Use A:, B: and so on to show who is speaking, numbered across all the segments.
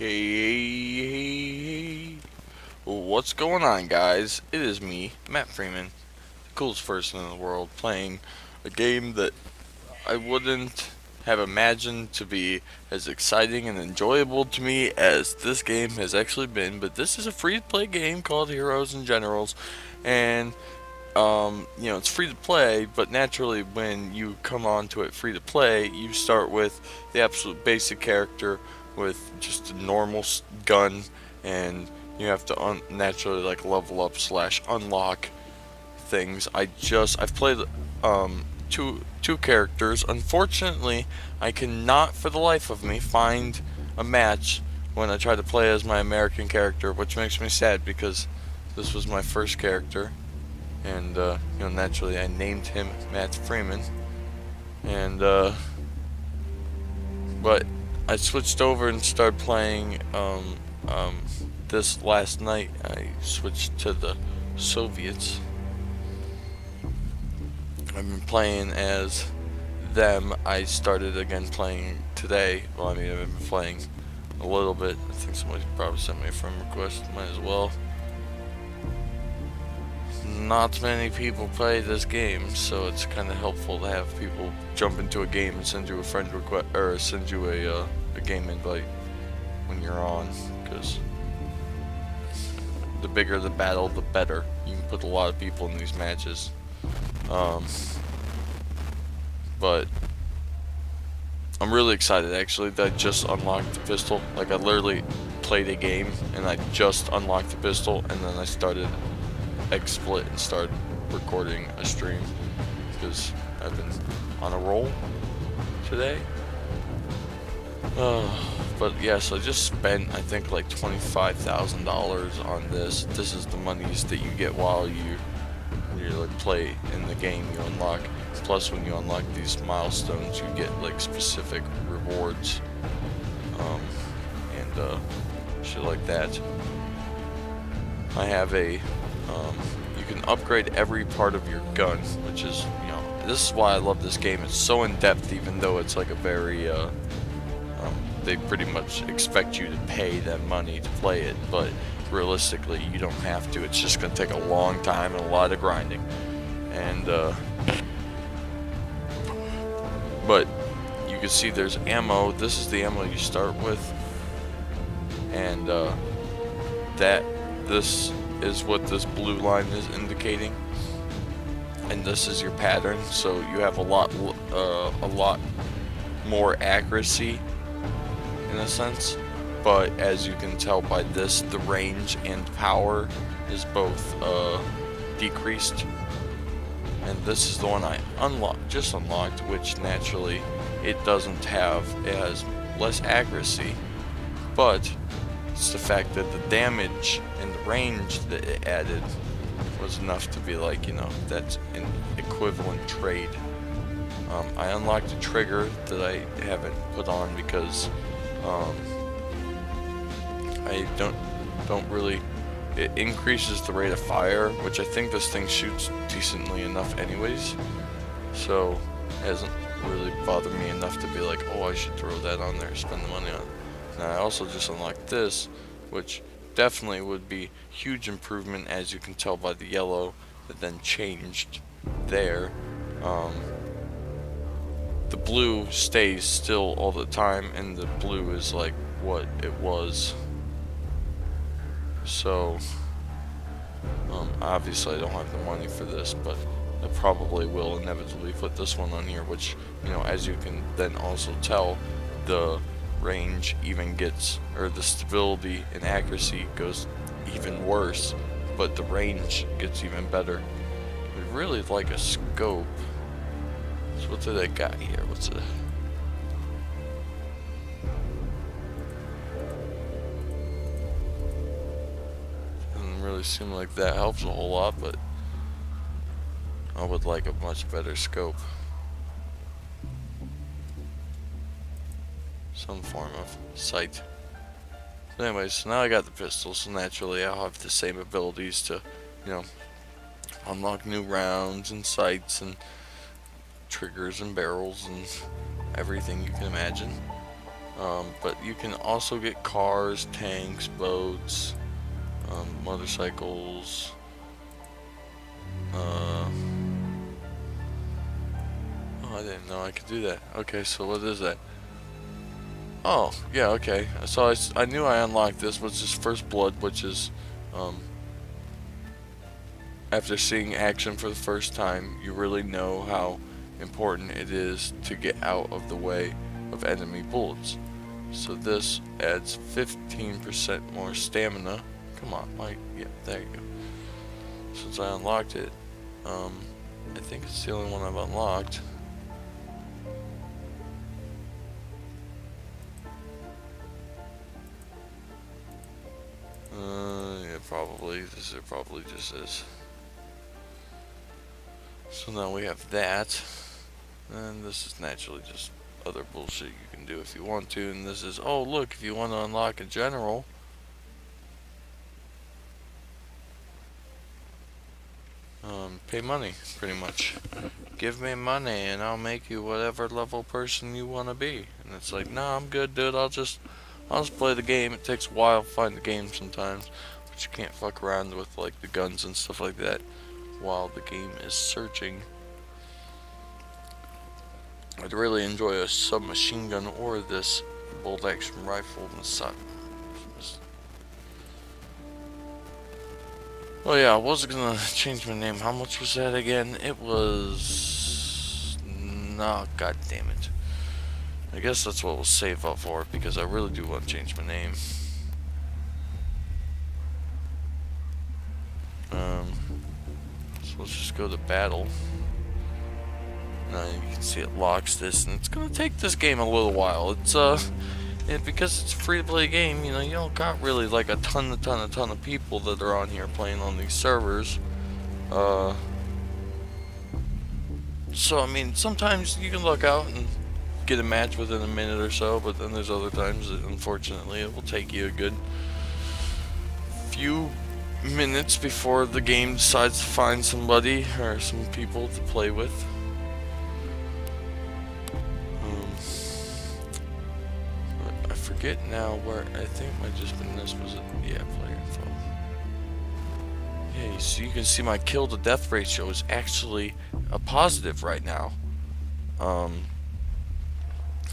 A: Hey, what's going on, guys? It is me, Matt Freeman, the coolest person in the world, playing a game that I wouldn't have imagined to be as exciting and enjoyable to me as this game has actually been. But this is a free-to-play game called Heroes and Generals, and it's free to play, but naturally when you come onto it free to play, you start with the absolute basic character with just a normal gun, and you have to naturally like level up slash unlock things. I've played two characters. Unfortunately, I cannot for the life of me find a match when I try to play as my American character, which makes me sad because this was my first character. And naturally I named him Matt Freeman, and but I switched over and started playing this last night. I switched to the Soviets. I've been playing as them. I started again playing today. Well, I mean, I've been playing a little bit. I think somebody probably sent me a friend request. Might as well. Not many people play this game, so it's kind of helpful to have people jump into a game and send you a friend request, or send you a game invite when you're on, because the bigger the battle, the better. You can put a lot of people in these matches. But I'm really excited actually that I just unlocked the pistol. Like, I literally played a game and I just unlocked the pistol, and then I started XSplit and started recording a stream because I've been on a roll today. But yeah, so I just spent, I think, like $25,000 on this. This is the monies that you get while you like play in the game. You unlock, plus when you unlock these milestones, you get like specific rewards, and shit like that. I have a you can upgrade every part of your gun, which is, this is why I love this game. It's so in depth, even though it's like a very they pretty much expect you to pay them money to play it, but realistically you don't have to. It's just gonna take a long time and a lot of grinding, and but you can see there's ammo. This is the ammo you start with, and this is what this blue line is indicating, and this is your pattern. So you have a lot more accuracy in a sense, but as you can tell by this, the range and power is both decreased. And this is the one I just unlocked, which naturally it has less accuracy, but it's the fact that the damage and the range that it added was enough to be like, that's an equivalent trade. I unlocked a trigger that I haven't put on because I don't really. It increases the rate of fire, which I think this thing shoots decently enough anyways, so it hasn't really bothered me enough to be like, oh, I should throw that on there, spend the money on it. Now I also just unlocked this, which definitely would be huge improvement, as you can tell by the yellow that then changed there. The blue stays still all the time, and the blue is like what it was. So obviously I don't have the money for this, but I probably will inevitably put this one on here, which, as you can then also tell, the range even gets, or the stability and accuracy goes even worse, but the range gets even better. We really like a scope. So what did I got here? What's it? Doesn't really seem like that helps a whole lot, but I would like a much better scope. Some form of sight. But anyways, so now I got the pistol, so naturally I'll have the same abilities to, unlock new rounds and sights and triggers and barrels and everything you can imagine. But you can also get cars, tanks, boats, motorcycles. Oh, I didn't know I could do that. Okay, so what is that? Oh, yeah, okay. So I knew I unlocked this, which is First Blood, which is, after seeing action for the first time, you really know how important it is to get out of the way of enemy bullets. So this adds 15% more stamina. Come on, Mike. Yeah, there you go. Since I unlocked it, I think it's the only one I've unlocked. Yeah, probably. This probably just is. So now we have that, and this is naturally just other bullshit you can do if you want to, and this is, oh look, if you want to unlock a general, pay money, pretty much. Give me money and I'll make you whatever level person you want to be. And it's like, nah, I'm good, dude, I'll just play the game. It takes a while to find the game sometimes, but you can't fuck around with like the guns and stuff like that while the game is searching. I'd really enjoy a submachine gun or this bolt action rifle and such. Oh yeah, I was gonna change my name. How much was that again? It was... no, god damn it. I guess that's what we'll save up for, because I really do want to change my name. So let's just go to battle. Now you can see it locks this, and it's gonna take this game a little while. It's because it's a free-to-play game, you know, you don't got really like a ton of people that are on here playing on these servers. So I mean, sometimes you can luck out and get a match within a minute or so, but then there's other times that unfortunately it will take you a good few minutes before the game decides to find somebody or some people to play with. I forget now where, I think it might just been this, was it? Yeah, player info. Yeah, so you can see my kill to death ratio is actually a positive right now.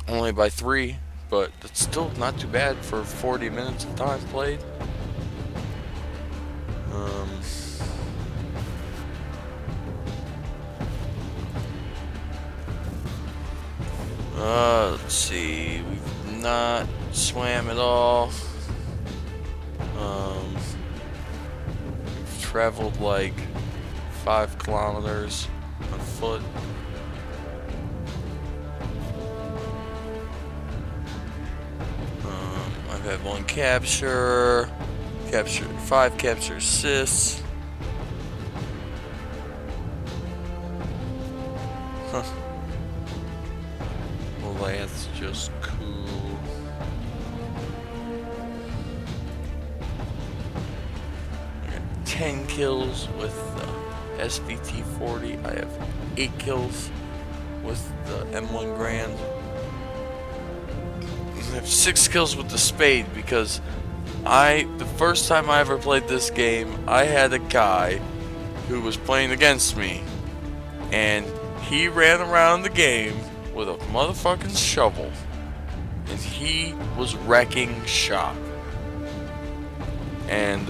A: Only by 3, but it's still not too bad for 40 minutes of time played. Let's see, we've not swam at all. We've traveled like 5 kilometers on foot. I've had 1 capture, 5 capture assists. Huh. Well, that's just cool. I got 10 kills with the SVT-40. I have 8 kills with the M1 Garand. I have 6 kills with the Spade because the first time I ever played this game, I had a guy who was playing against me, and he ran around the game with a motherfucking shovel, and he was wrecking shop. And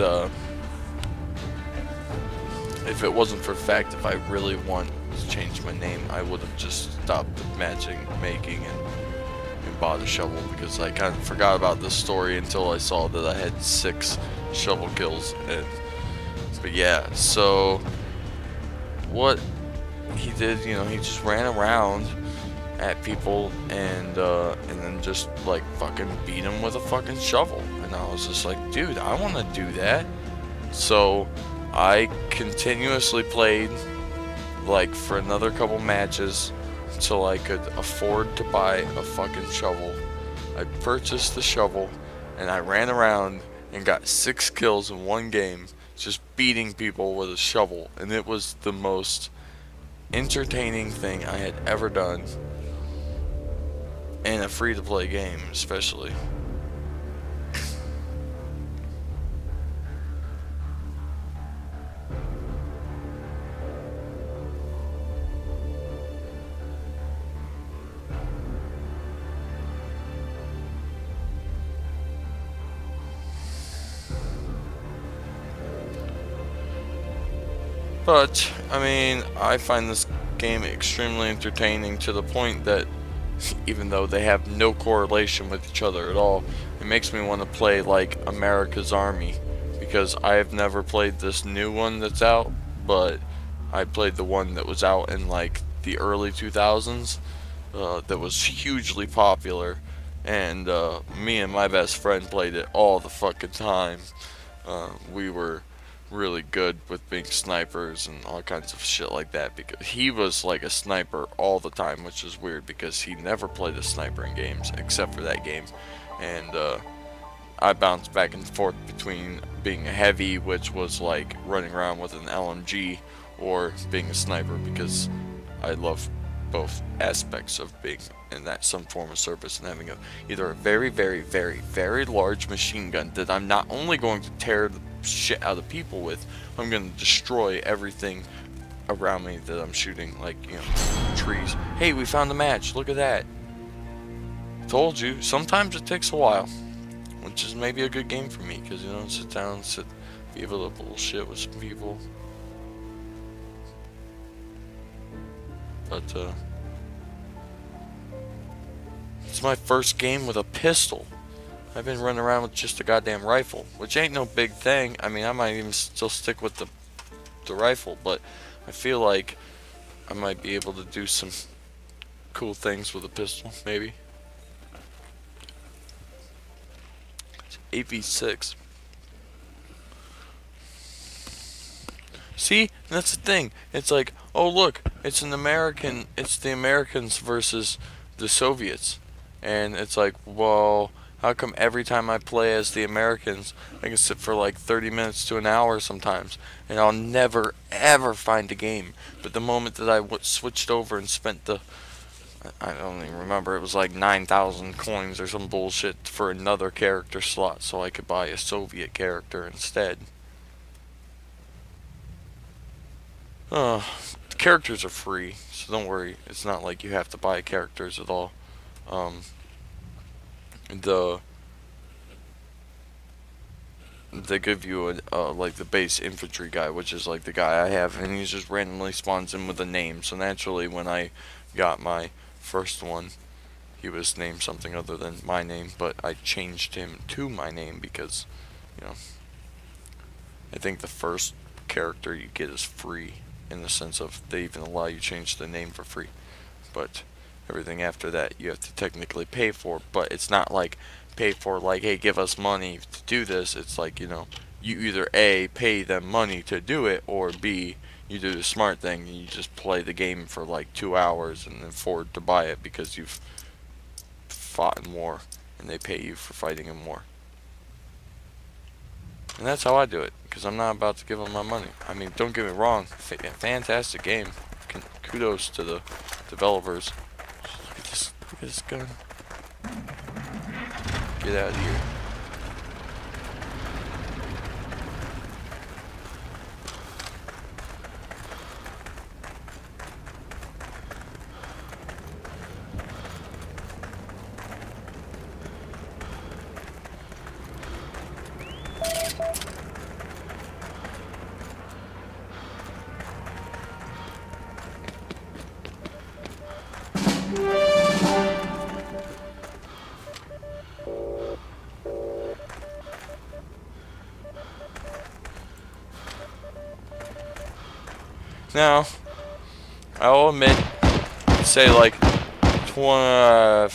A: if it wasn't for the fact, if I really want to change my name, I would have just stopped the matchmaking and bought a shovel, because I kind of forgot about this story until I saw that I had 6 shovel kills. But yeah, so what he did, you know, he just ran around at people and then just like fucking beat him with a fucking shovel, and I was just like, dude, I want to do that. So I continuously played like for another couple matches until I could afford to buy a fucking shovel. I purchased the shovel and I ran around and got 6 kills in 1 game just beating people with a shovel, and it was the most entertaining thing I had ever done. in a free-to-play game, especially. But, I mean, I find this game extremely entertaining to the point that even though they have no correlation with each other at all, it makes me want to play like America's Army, because I have never played this new one that's out, but I played the one that was out in like the early 2000s, that was hugely popular, and me and my best friend played it all the fucking time. We were really good with being snipers and all kinds of shit like that, because he was like a sniper all the time, which is weird because he never played a sniper in games except for that game. And I bounced back and forth between being a heavy, which was like running around with an LMG, or being a sniper, because I love both aspects of being in that some form of service and having either a very, very, very, very large machine gun that I'm not only going to tear the shit out of people with, I'm going to destroy everything around me that I'm shooting, like, you know, trees. Hey, we found a match, look at that. Told you, sometimes it takes a while, which is maybe a good game for me, because, you know, sit down, be able to bullshit with some people. But, it's my first game with a pistol. I've been running around with just a goddamn rifle, which ain't no big thing. I mean, I might even still stick with the rifle, but I feel like I might be able to do some cool things with a pistol, maybe. It's 8v6. See, that's the thing. It's like, oh look, it's the Americans versus the Soviets. And it's like, well, how come every time I play as the Americans, I can sit for like 30 minutes to an hour sometimes, and I'll never ever find a game. But the moment that I switched over and spent I don't even remember, it was like 9,000 coins or some bullshit for another character slot so I could buy a Soviet character instead. The characters are free, so don't worry. It's not like you have to buy characters at all. They give you like the base infantry guy, which is like the guy I have, and he just randomly spawns in with a name. So naturally, when I got my first one, he was named something other than my name, but I changed him to my name because, you know, I think the first character you get is free, in the sense of they even allow you to change the name for free, but everything after that you have to technically pay for. But it's not like pay for like, hey, give us money to do this. It's like, you know, you either A, pay them money to do it, or B, you do the smart thing and you just play the game for like 2 hours and afford to buy it because you've fought in war and they pay you for fighting in war. And that's how I do it, because I'm not about to give them my money. I mean, don't get me wrong, fantastic game. Kudos to the developers. Look at this gun. Get out of here. Now, I'll admit, say like 20,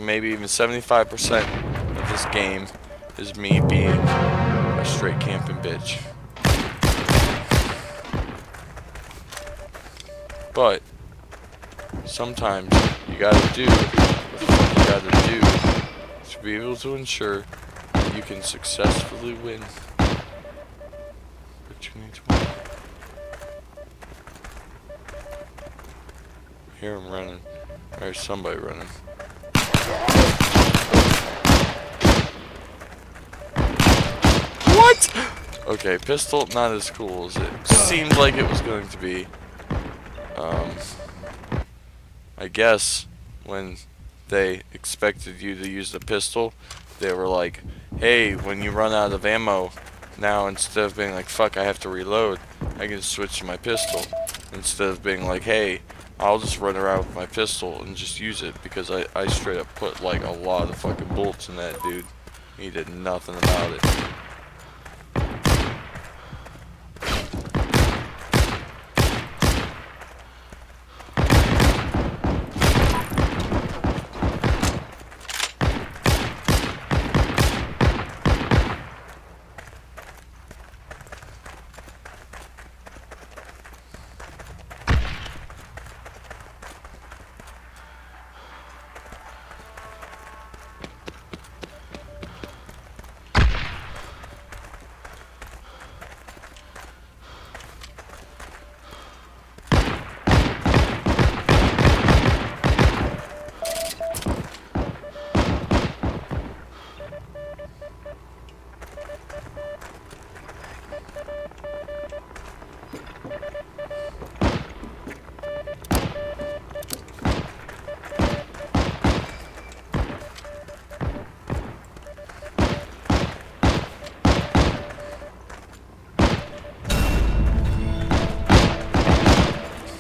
A: maybe even 75% of this game is me being a straight camping bitch. But sometimes you gotta do what the fuck you gotta do to be able to ensure that you can successfully win. But you need to win. I hear him running. There's somebody running. What? Okay, pistol, not as cool as it seemed like it was going to be. I guess when they expected you to use the pistol, they were like, hey, when you run out of ammo, now instead of being like, fuck, I have to reload, I can switch to my pistol. Instead of being like, hey, I'll just run around with my pistol and just use it, because I straight up put like a lot of fucking bullets in that dude. He did nothing about it.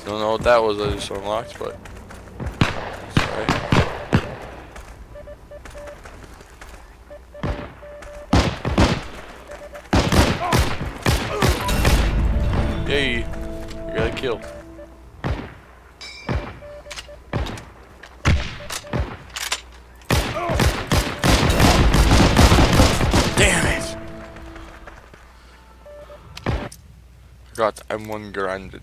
A: Don't know what that was I just unlocked, but it's alright. Yay! You got a kill. Damn it! Forgot I'm one grounded.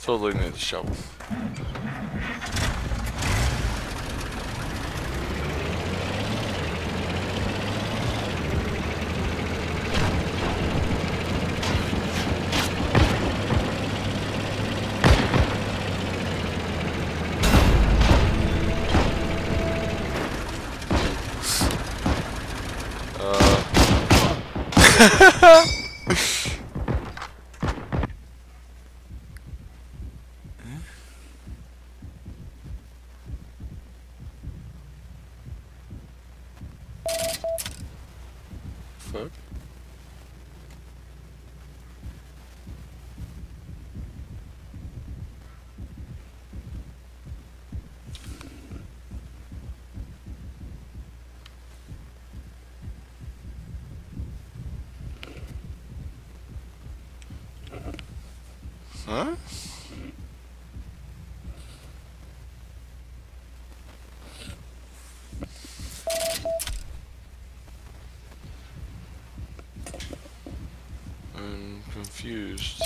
A: Totally need a shovel. Fuck. Huh? I'm confused.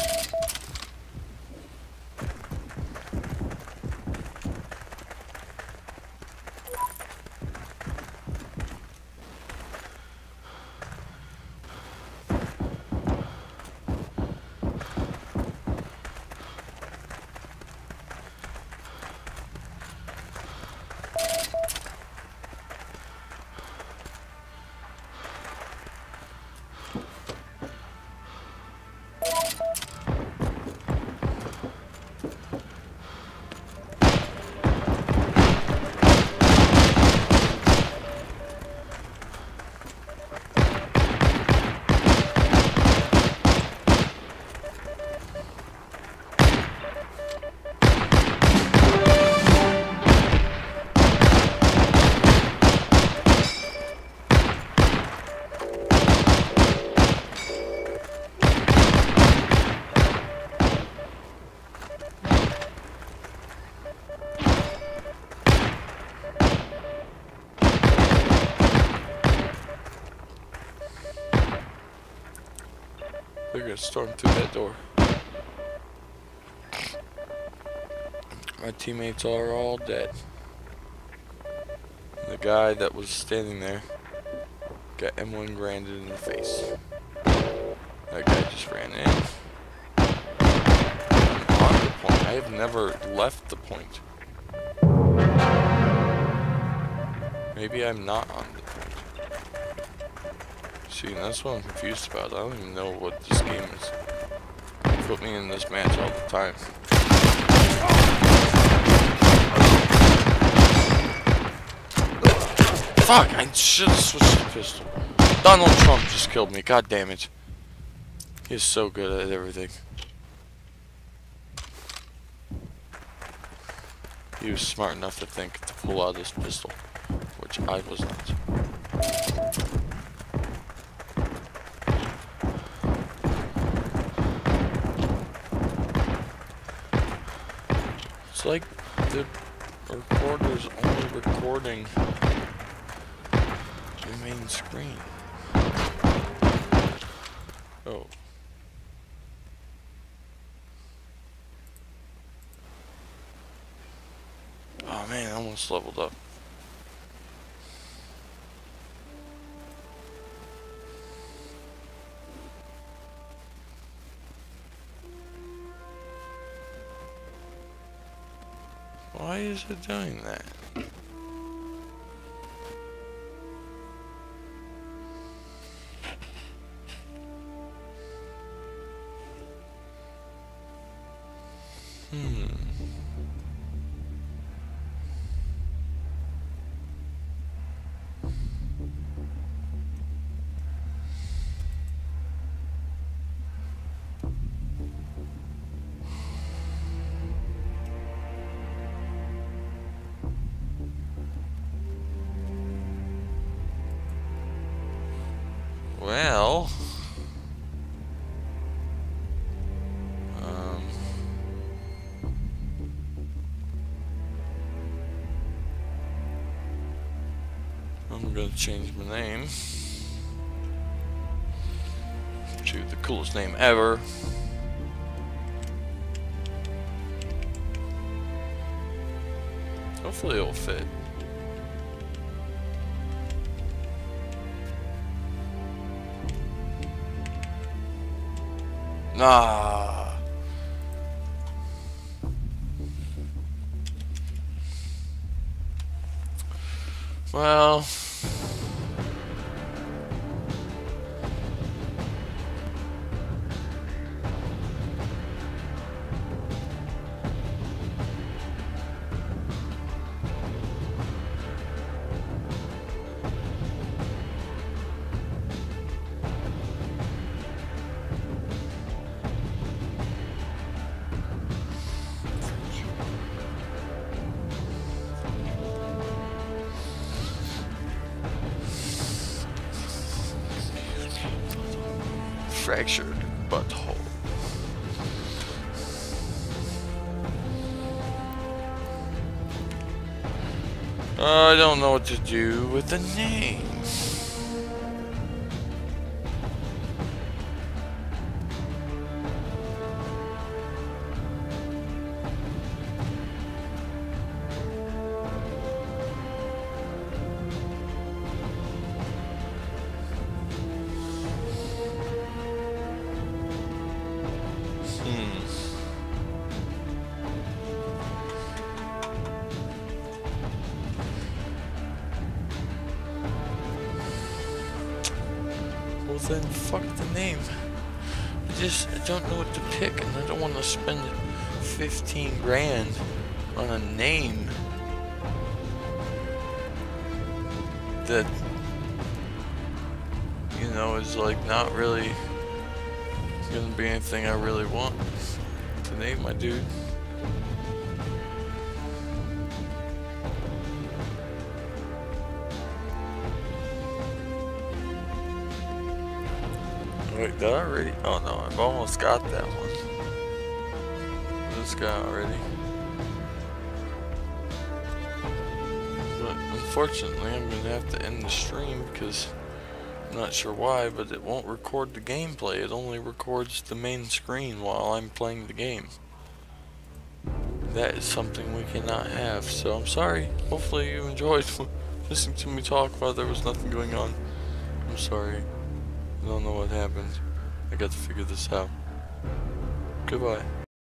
A: They're gonna storm through that door. My teammates are all dead. The guy that was standing there Got M1 Granded in the face. That guy just ran in. I'm on the point. I have never left the point. Maybe I'm not on the point. See, that's what I'm confused about. I don't even know what this game is. They put me in this match all the time. Fuck! I should have switched the pistol. Donald Trump just killed me. God damn it. He is so good at everything. He was smart enough to think to pull out his pistol, which I was not. It's like the recorder's only recording the main screen. Oh. Oh man, I almost leveled up. Why is it doing that? Well, I'm gonna change my name to the coolest name ever. Hopefully it'll fit. Nah. Well. Fractured butthole. I don't know what to do with the name. Well then, fuck the name. I don't know what to pick, and I don't want to spend 15 grand on a name that, you know, is like not really gonna be anything I really want to name my dude. Wait, did I already? Oh no, I've almost got that one. This guy already. But unfortunately, I'm gonna have to end the stream because I'm not sure why, but it won't record the gameplay. It only records the main screen while I'm playing the game. That is something we cannot have, so I'm sorry. Hopefully you enjoyed listening to me talk while there was nothing going on. I'm sorry. I don't know what happened. I got to figure this out. Goodbye.